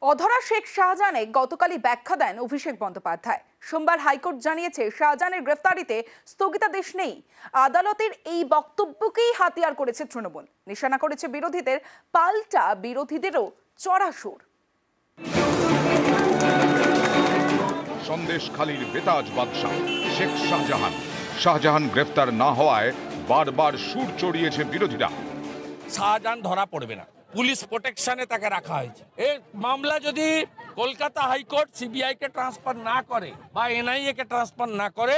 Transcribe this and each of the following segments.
অধরা শেখ শাহজাহানে গতকালই ব্যাখ্যা দেন অভিষেক বন্দ্যোপাধ্যায়। সোমবার হাইকোর্ট জানিয়েছে শাহজাহানের গ্রেফতারিতে স্থগিতাদেশ নেই। আদালতের এই বক্তব্যকেই হাতিয়ার করেছে তৃণমূল, নিশানা করেছে বিরোধীদের, পাল্টা বিরোধীদেরও চড়া সুর। সন্দেশখালীর বেতাজ বাদশা শেখ শাহজাহান গ্রেফতার না হওয়ায় বারবার সুর চড়িয়েছে বিরোধীরা। শাহজাহান ধরা পড়বে না, পুলিশ প্রোটেকশনে তাকে রাখা হয়েছে। এই মামলা যদি কলকাতা হাইকোর্ট সিবিআই কে ট্রান্সফার না করে বা এনআইএ কে ট্রান্সফার না করে,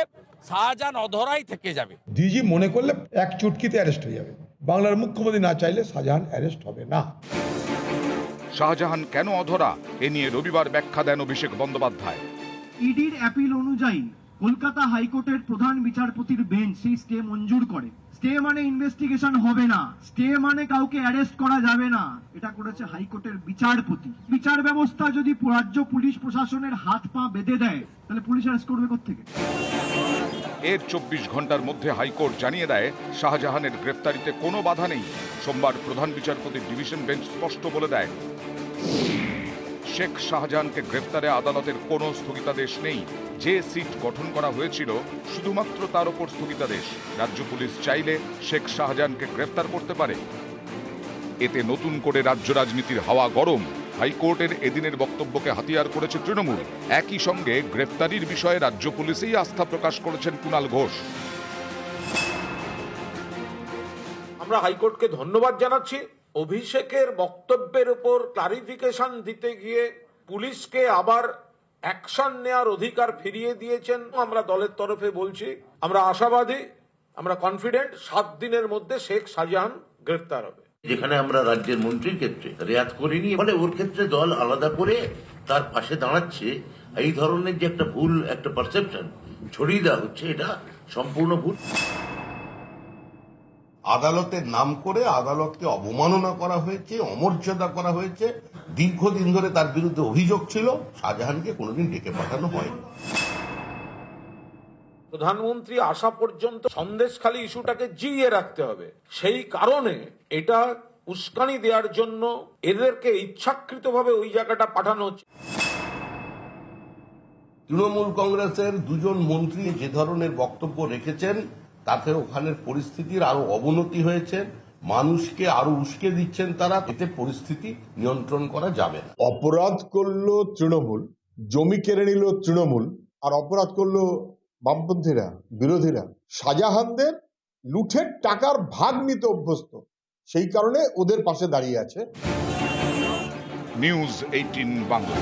শাহজাহান অধরাই থেকে যাবে। ডিজি মনে করলে এক চুটকিতে অ্যারেস্ট হয়ে যাবে। বাংলার মুখ্যমন্ত্রী না চাইলে শাহজাহান অ্যারেস্ট হবে না। শাহজাহান কেন অধরা, এ নিয়ে রবিবার ব্যাখ্যা দেন অভিষেক বন্দ্যোপাধ্যায়। ইডির অ্যাপিল অনুযায়ী কলকাতা হাইকোর্টের প্রধান বিচারপতির বেঞ্চ সেই স্টে মঞ্জুর করে। স্টে মানে ইনভেস্টিগেশন হবে না, স্টে মানে কাউকে অ্যারেস্ট করা যাবে না। এটা করেছে হাইকোর্টের বিচারপতি। বিচার ব্যবস্থা যদি রাজ্য পুলিশ প্রশাসনের হাত পা বেঁধে দেয়, তাহলে পুলিশ অ্যারেস্ট করবে কোত্থেকে? এর 24 ঘন্টার মধ্যে হাইকোর্ট জানিয়ে দেয় শাহজাহানের গ্রেফতারিতে কোনো বাধা নেই। সোমবার প্রধান বিচারপতির ডিভিশন বেঞ্চ স্পষ্ট বলে দেয়, শেখ শাহজাহানকে গ্রেফতারে আদালতের কোনো স্থগিতাদেশ নেই। যে সিট গঠন করা হয়েছিল শুধুমাত্র তার উপর স্থগিতাদেশ। রাজ্য পুলিশ চাইলে শেখ শাহজাহানকে গ্রেফতার করতে পারে। এতে নতুন করে রাজ্য রাজনীতির হাওয়া গরম। হাইকোর্টের এদিনের বক্তব্যকে হাতিয়ার করেছে তৃণমূল। একই সঙ্গে গ্রেফতারির বিষয়ে রাজ্য পুলিশেই আস্থা প্রকাশ করেছেন কুণাল ঘোষ। আমরা হাইকোর্টকে ধন্যবাদ জানাচ্ছি। অভিষেকের বক্তব্যের উপর ক্লারিফিকেশন দিতে গিয়ে পুলিশকে আবার অ্যাকশন নেওয়ার অধিকার ফিরিয়ে দিয়েছেন। আমরা দলের তরফে বলছি, আমরা আশাবাদী, আমরা কনফিডেন্ট 7 দিনের মধ্যে শেখ শাহজাহান গ্রেফতার হবে। যেখানে আমরা রাজ্যের মন্ত্রীর ক্ষেত্রে রেয়াত করিনি, ফলে ওর ক্ষেত্রে দল আলাদা করে তার পাশে দাঁড়াচ্ছে, এই ধরনের যে একটা ভুল একটা পারসেপশন ছড়িয়ে দেওয়া হচ্ছে, এটা সম্পূর্ণ ভুল। আদালতের নাম করে আদালতকে অবমাননা করা হয়েছে, অমর্যাদা করা হয়েছে। দীর্ঘদিন ধরে তার বিরুদ্ধে অভিযোগ ছিল, শাহজাহানকে কোনোদিন ডেকে পাঠানো হয়নি। প্রধানমন্ত্রী আসা পর্যন্ত সন্দেশখালী ইস্যুটাকে জিইয়ে রাখতে হবে। সেই কারণে এটা উস্কানি দেওয়ার জন্য এদেরকে ইচ্ছাকৃতভাবে ওই জায়গাটা পাঠানো হচ্ছে। তৃণমূল কংগ্রেসের 2জন মন্ত্রী যে ধরনের বক্তব্য রেখেছেন, তাতে ওখানের পরিস্থিতির আরো অবনতি হয়েছে। মানুষকে আরো উস্কে দিচ্ছেন তারা। এতে পরিস্থিতি নিয়ন্ত্রণ করা যাবে না। অপরাধ করলো তৃণমূল, জমি কেড়ে নিল তৃণমূল, আর অপরাধ করলো বামপন্থীরা, বিরোধীরা। শাহজাহানদের লুঠের টাকার ভাগ নিতে অভ্যস্ত, সেই কারণে ওদের পাশে দাঁড়িয়ে আছে। নিউজ 18 বাংলা।